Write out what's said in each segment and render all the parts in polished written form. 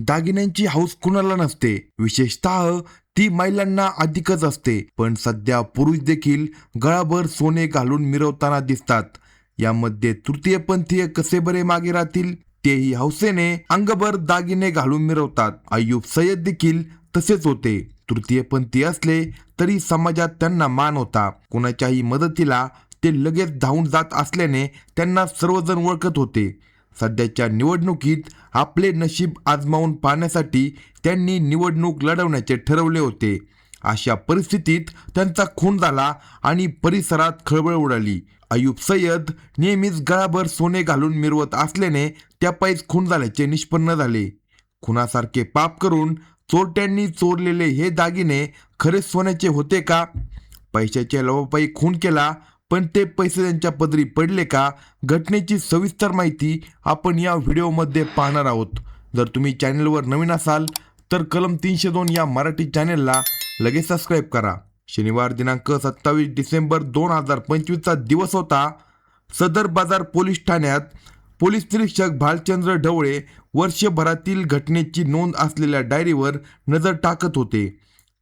दागिन्यांची हौस कुणाला नसते, विशेषतः ती महिलांना अधिकच असते. पण सध्या पुरुष देखील गळाभर सोने घालून मिरवताना दिसतात. यामध्ये तृतीयपंथीय कसे बरे मागे राहतील? तेही हौसेने अंगभर दागिने घालून मिरवतात. अय्यूब सय्यद देखील तसेच होते. तृतीयपंथी असले तरी समाजात त्यांना मान होता. कुणाच्याही मदतीला ते लगेच धावून जात असल्याने त्यांना सर्वजण ओळखत होते. सध्याच्या निवडणुकीत आपले नशीब आजमावून पाहण्यासाठी त्यांनी निवडणूक लढवण्याचे ठरवले होते. अशा परिस्थितीत त्यांचा खून झाला आणि परिसरात खळबळ उडाली. अय्यूब सय्यद नेहमीच गळाभर सोने घालून मिरवत असल्याने त्यापायीच खून झाल्याचे निष्पन्न झाले. खुनासारखे पाप करून चोरट्यांनी चोरलेले हे दागिने खरे सोन्याचे होते का? पैशाच्या लोभापायी खून केला, पण ते पैसे त्यांच्या पदरी पडले का? घटनेची सविस्तर माहिती आपण या व्हिडिओमध्ये पाहणार आहोत. जर तुम्ही चॅनलवर नवीन असाल तर कलम 302 या मराठी चॅनलला लगेच सबस्क्राईब करा. शनिवार दिनांक 27 डिसेंबर 2025चा दिवस होता. सदर बाजार पोलीस ठाण्यात पोलीस निरीक्षक भालचंद्र ढवळे वर्षभरातील घटनेची नोंद असलेल्या डायरीवर नजर टाकत होते.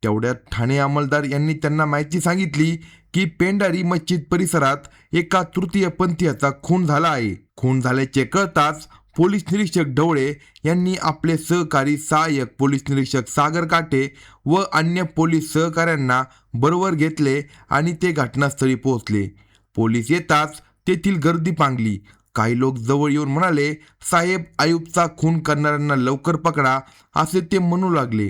तेवढ्यात ठाणे अंमलदार यांनी त्यांना माहिती सांगितली की पेंढारी मस्जिद परिसरात एका तृतीयपंथीयाचा खून झाला आहे. खून झाल्याचे कळताच पोलीस निरीक्षक ढवळे यांनी आपले सहकारी सहाय्यक पोलीस निरीक्षक सागर काटे व अन्य पोलीस सहकाऱ्यांना बरोबर घेतले आणि ते घटनास्थळी पोहोचले. पोलीस येताच तेथील गर्दी पांगली. काही लोक जवळ येऊन म्हणाले, साहेब, अय्यूबचा खून करणाऱ्यांना लवकर पकडा, असे ते म्हणू लागले.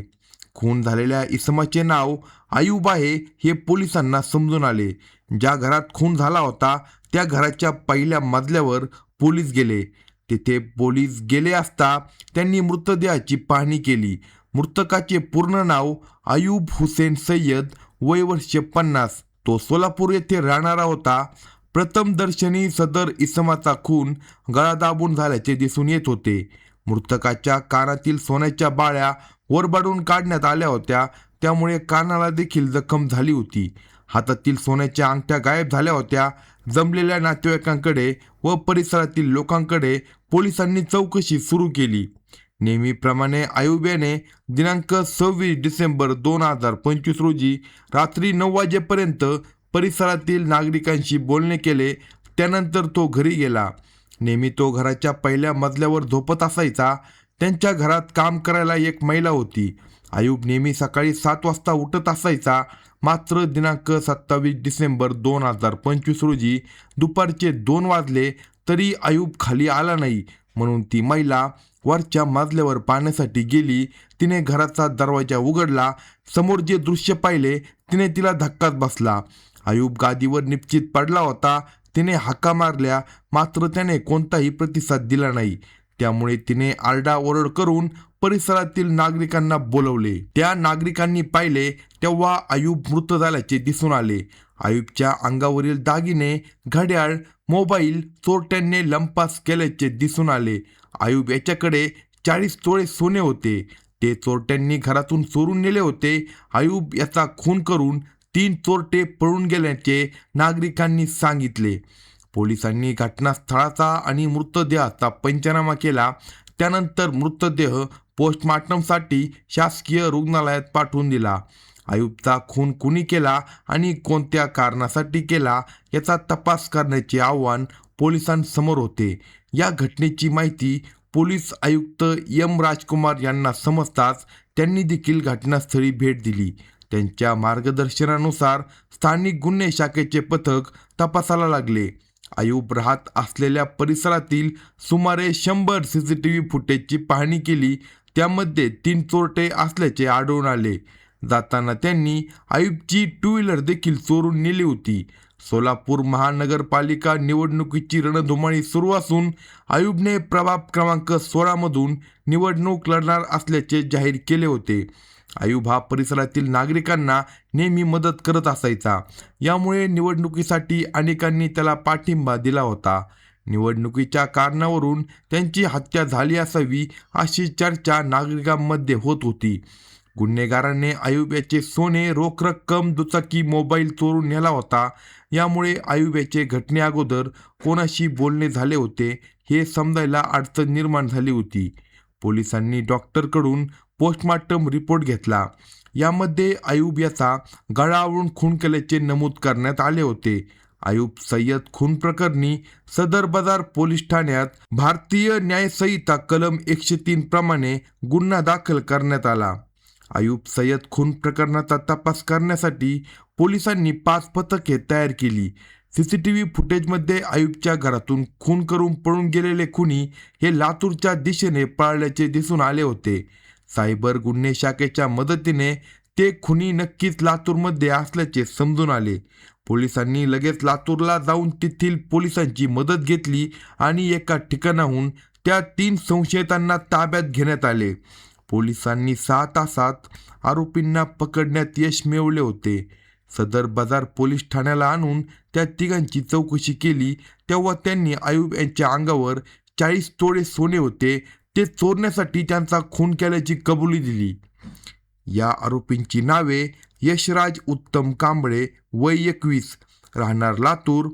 खून झालेल्या इसमाचे नाव अय्यूब आहे हे पोलिसांना समजून आले. ज्या घरात खून झाला होता त्या घराच्या पहिल्या मजल्यावर पोलीस गेले. तिथे पोलीस गेले असता त्यांनी मृतदेहाची पाहणी केली. मृतकाचे पूर्ण नाव अय्यूब हुसेन सय्यद, वय वर्ष 50. तो सोलापूर येथे राहणारा होता. प्रथम दर्शनी सदर इसमाचा खून गळा दाबून झाल्याचे दिसून येत होते. मृतकाच्या कानातील सोन्याच्या बाळ्या ओरबाडून काढण्यात आल्या होत्या, त्यामुळे कानाला देखील जखम झाली होती. हातातील सोन्याच्या अंगठ्या गायब झाल्या होत्या. जमलेल्या नातेवाईकांकडे व परिसरातील लोकांकडे पोलिसांनी चौकशी सुरू केली. नेहमीप्रमाणे अय्यूब याने दिनांक 26 डिसेंबर 2025 रोजी रात्री 9 वाजेपर्यंत परिसरातील नागरिकांशी बोलणे केले. त्यानंतर तो घरी गेला. नेहमी तो घराच्या पहिल्या मजल्यावर झोपत असायचा. त्यांच्या घरात काम करायला एक महिला होती. अय्यूब नेहमी सकाळी 7 वाजता उठत असायचा. मात्र दिनांक 27 डिसेंबर 2025 रोजी दुपारचे 2 वाजले तरी अय्यूब खाली आला नाही. म्हणून ती महिला वरच्या मजल्यावर पाहण्यासाठी गेली. तिने घराचा दरवाजा उघडला. समोर जे दृश्य पाहिले तिने तिला धक्काच बसला. अय्यूब गादीवर निपचित पडला होता. तिने हाका मारल्या, मात्र त्याने कोणताही प्रतिसाद दिला नाही. त्यामुळे तिने आरडाओरड करून परिसरातील नागरिकांना बोलवले. त्या नागरिकांनी पाहिले तेव्हा अय्यूब मृत झाल्याचे दिसून आले. अय्यूबच्या अंगावरील दागिने, घड्याळ, मोबाईल चोरट्यांनी लंपास केल्याचे दिसून आले. अय्यूब याच्याकडे 40 तोळे सोने होते. ते चोरट्यांनी घरातून चोरून नेले होते. अय्यूब याचा खून करून 3 चोरटे पळून गेल्याचे नागरिकांनी सांगितले. पोलिसांनी घटनास्थळाचा आणि मृतदेहाचा पंचनामा केला. त्यानंतर मृतदेह पोस्टमॉर्टमसाठी शासकीय रुग्णालयात पाठवून दिला. अय्यूबचा खून कुणी केला आणि कोणत्या कारणासाठी केला याचा तपास करण्याचे आव्हान पोलिसांसमोर होते. या घटनेची माहिती पोलीस आयुक्त एम राजकुमार यांना समजताच त्यांनी देखील घटनास्थळी भेट दिली. त्यांच्या मार्गदर्शनानुसार स्थानिक गुन्हे शाखेचे पथक तपासाला लागले. अय्यूब राहत असलेल्या परिसरातील सुमारे 100 CCTV फुटेजची पाहणी केली. त्यामध्ये 3 चोरटे असल्याचे आढळून आले. जाताना त्यांनी अय्यूबची 2 व्हीलर देखील चोरून नेली होती. सोलापूर महानगरपालिका निवडणुकीची रणधुमाळी सुरू असून अय्यूबने प्रभाग क्रमांक 16 मधून निवडणूक लढणार असल्याचे जाहीर केले होते. अय्यूब हा परिसरातील नागरिकांना नेहमी मदत करत असायचा. यामुळे निवडणुकीसाठी अनेकांनी त्याला पाठिंबा दिला होता. निवडणुकीच्या कारणावरून त्यांची हत्या झाली असावी अशी चर्चा नागरिकांमध्ये होत होती. गुन्हेगारांनी अय्यूब याचे सोने, रोख रक्कम, दुचाकी, मोबाईल चोरून नेला होता. यामुळे अय्यूब याचे घटने अगोदर कोणाशी बोलणे झाले होते हे समजायला अडचण निर्माण झाली होती. पोलिसांनी डॉक्टरकडून पोस्टमॉर्टम रिपोर्ट घेतला. यामध्ये अयूब याचा गळा आवळून खून केल्याचे नमूद करण्यात आले होते. अयूब सय्यद खून प्रकरणी सदर बाजार पोलीस ठाण्यात भारतीय न्याय संहिता कलम 103 प्रमाणे गुन्हा दाखल करण्यात आला. अयूब सय्यद खून प्रकरणाचा तपास करण्यासाठी पोलिसांनी 5 पथके तयार केली. सीसीटीव्ही फुटेजमध्ये अयूबच्या घरातून खून करून पळून गेलेले खुनी हे लातूरच्या दिशेने पळाल्याचे दिसून आले होते. सायबर गुन्हे शाखेच्या मदतीने ते खुनी नक्कीच लातूरमध्ये असल्याचे समजून आले. पोलिसांनी लगेच लातूरला जाऊन तेथील पोलिसांची मदत घेतली आणि एका ठिकाणाहून त्या 3 संशयितांना ताब्यात घेण्यात आले. पोलिसांनी 6 तासात आरोपींना पकडण्यात यश मिळवले होते. सदर बाजार पोलीस ठाण्याला आणून त्या तिघांची चौकशी केली तेव्हा त्यांनी अयूब यांच्या अंगावर 40 तोळे सोने होते ते चोरण्यासाठी त्यांचा खून केल्याची कबुली दिली. या आरोपींची नावे यशराज उत्तम कांबळे वय 21 राहणार लातूर,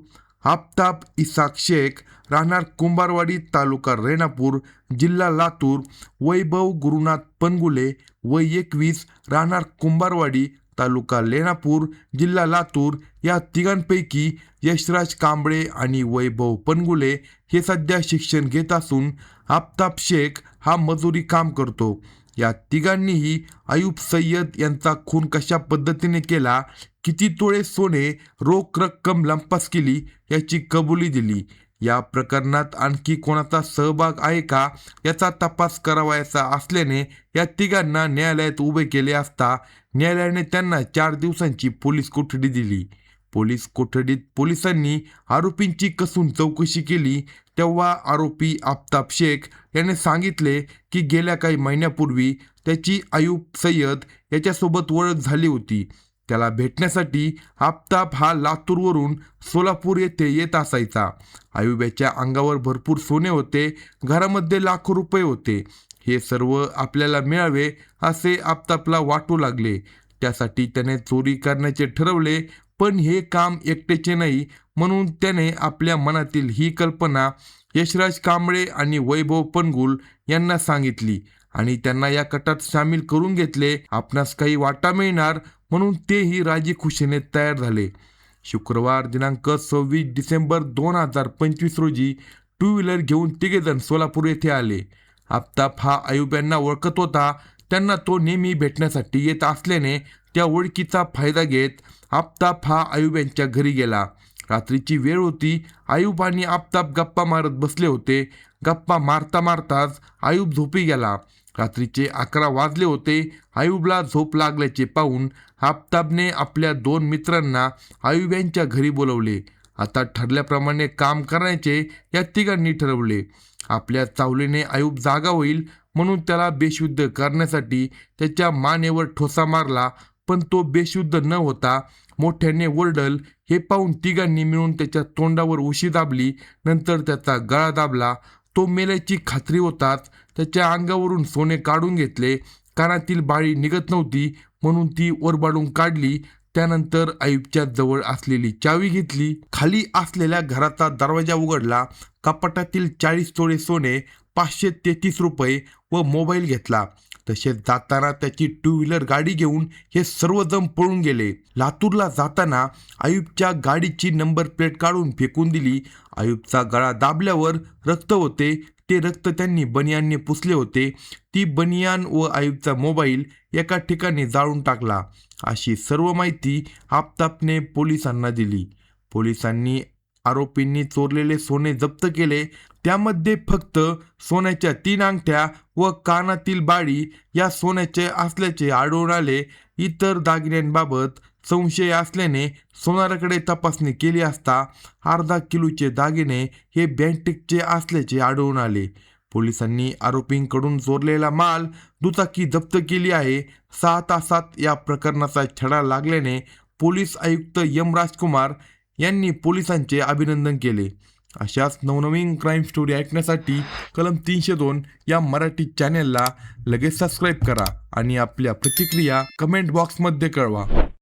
आफताब इसाक शेख राहणार कुंभारवाडी तालुका रेणापूर जिल्हा लातूर, वैभव गुरुनाथ पनगुले वय 21 राहणार कुंभारवाडी तालुका लेणापूर जिल्हा लातूर. या तिघांपैकी यशराज कांबळे आणि वैभव पनगुले हे सध्या शिक्षण घेत असून आफताब शेख हा मजुरी काम करतो. या तिघांनीही अयूब सय्यद यांचा खून कशा पद्धतीने केला, किती तोळे सोने, रोख रक्कम लंपास केली याची कबुली दिली. या प्रकरणात आणखी कोणाचा सहभाग आहे का याचा तपास करावायचा असल्याने या तिघांना न्यायालयात उभे केले असता न्यायालयाने त्यांना 4 दिवसांची पोलीस कोठडी दिली. पोलीस कोठडीत पोलिसांनी आरोपींची कसून चौकशी केली तेव्हा आरोपी आफताब शेख याने सांगितले की गेल्या काही महिन्यापूर्वी त्याची अयूब सय्यद याच्यासोबत ओळख झाली होती. त्याला भेटण्यासाठी आफताब हा लातूरवरून सोलापूर येथे येत असायचा. अयूब याच्या अंगावर भरपूर सोने होते, घरामध्ये लाखो रुपये होते. हे सर्व आपल्याला मिळावे असे आफताबला वाटू लागले. त्यासाठी त्याने चोरी करण्याचे ठरवले. पण हे काम एकट्याचे नाही म्हणून त्याने आपल्या मनातील ही कल्पना यशराज कांबळे आणि वैभव पनगुल यांना सांगितली आणि त्यांना या कटात सामील करून घेतले. आपणास काही वाटा मिळणार म्हणून तेही राजी खुशीने तयार झाले. शुक्रवार दिनांक 26 डिसेंबर 2025 रोजी 2 व्हीलर घेऊन तिघेजण सोलापूर येथे आले. आफताब हा अयूब यांना ओळखत होता. त्यांना तो नेहमी भेटण्यासाठी येत असल्याने त्या ओळखीचा फायदा घेत आफताब हा अयूब यांच्या घरी गेला. रात्रीची वेळ होती. अयूब आणि आफताब गप्पा मारत बसले होते. गप्पा मारता मारताच अयूब झोपी गेला. रात्रीचे 11 वाजले होते. अयूबला झोप लागल्याचे पाहून आफताबने आपल्या 2 मित्रांना अयूब यांच्या घरी बोलवले. आता ठरल्याप्रमाणे काम करण्याचे या तिघांनी ठरवले. आपल्या चावलीने अयूब जागा होईल म्हणून त्याला बेशुद्ध करण्यासाठी त्याच्या मानेवर ठोसा मारला, पण तो बेशुद्ध न होता मोठ्याने ओरडल. हे पाहून तिघांनी मिळून त्याच्या तोंडावर उशी दाबली. नंतर त्याचा गळा दाबला. तो मेल्याची खात्री होताच त्याच्या अंगावरून सोने काढून घेतले. कानातील बाळी निघत नव्हती म्हणून ती ओरबाडून काढली. त्यानंतर अयूबच्या जवळ असलेली चावी घेतली. खाली असलेल्या घराचा दरवाजा उघडला. कपाटातील 40 तोळे सोने, 533 रुपये व मोबाईल घेतला. तसेच जाताना त्याची 2 व्हीलर गाडी घेऊन हे सर्वजण पळून गेले. लातूरला जाताना अयूबच्या गाडीची नंबर प्लेट काढून फेकून दिली. अयूबचा गळा दाबल्यावर रक्त होते. ते रक्त त्यांनी बनियानने पुसले होते. ती बनियान व अयूबचा मोबाईल एका ठिकाणी जाळून टाकला. अशी सर्व माहिती आफताबने पोलिसांना दिली. पोलिसांनी आरोपींनी चोरलेले सोने जप्त केले. त्यामध्ये फक्त सोन्याच्या 3 अंगठ्या व कानातील बाळी या सोन्याचे असल्याचे आढळून आले. इतर दागिन्यांबाबत संशय असल्याने सोनाराकडे तपासणी केली असता अर्धा किलोचे दागिने हे बँटिकचे असल्याचे आढळून आले. पोलिसांनी आरोपींकडून चोरलेला माल, दुचाकी जप्त केली आहे. 6 तासात या प्रकरणाचा छडा लागल्याने पोलीस आयुक्त एम राजकुमार यांनी पोलिसांचे अभिनंदन केले. अशाच नवनवीन क्राईम स्टोरी ऐकण्यासाठी कलम 302 या मराठी चॅनेलला लगेच सबस्क्राईब करा आणि आपल्या प्रतिक्रिया कमेंट बॉक्समध्ये कळवा.